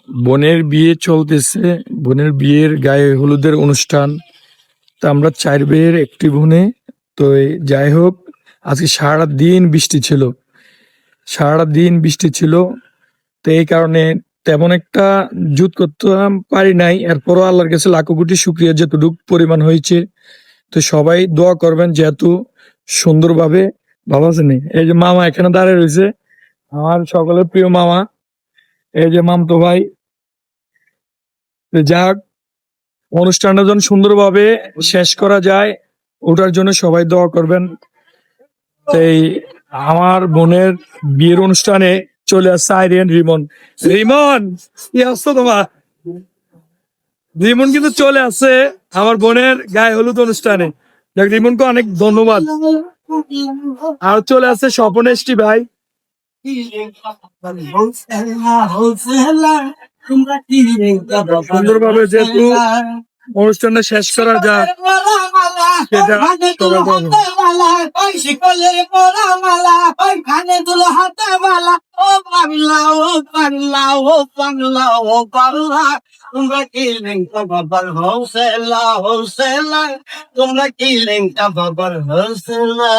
বোনের বিয়ে চলতেছে, বোনের বিয়ের গায়ে হলুদের অনুষ্ঠান। তা আমরা 4 ভাইয়ের একটি বোনে। তো যাই হোক, আজকে সারাদিন বৃষ্টি ছিল, সারাদিন বৃষ্টি ছিল। তো এই কারণে তেমন একটা জুত করতে পারি নাই। এরপরও আল্লাহর কাছে লাখো কোটি শুকরিয়া যতটুকু পরিমাণ হয়েছে। তো সবাই দোয়া করবেন যেহেতু সুন্দরভাবে। ভালো আছেন? এই যে মামা এখানে দাঁড়িয়ে রয়েছে, আমার সকলের প্রিয় মামা, এই যে মামতো ভাই। তো যাক, অনুষ্ঠানটা যেন সুন্দরভাবে শেষ করা যায় ওটার জন্য সবাই দোয়া করবেন। তো আমার বোনের বিয়ের অনুষ্ঠানে চলে আসছে আইরিয়ান রিমন। রিমন, কি আসছো তোমার? রিমন কিন্তু চলে আসছে আমার বোনের গায়ে হলুদ অনুষ্ঠানে। যাক, রিমনকে অনেক ধন্যবাদ। আর চলে আসছে স্বপন এসটি ভাই। সুন্দরভাবে যেহেতু অনুষ্ঠানটা শেষ করা যায় সেটা তোমরা কি লিঙ্কটা বাবার হোসেলা তোমরা কি লিঙ্কটা বাবার হোসেলা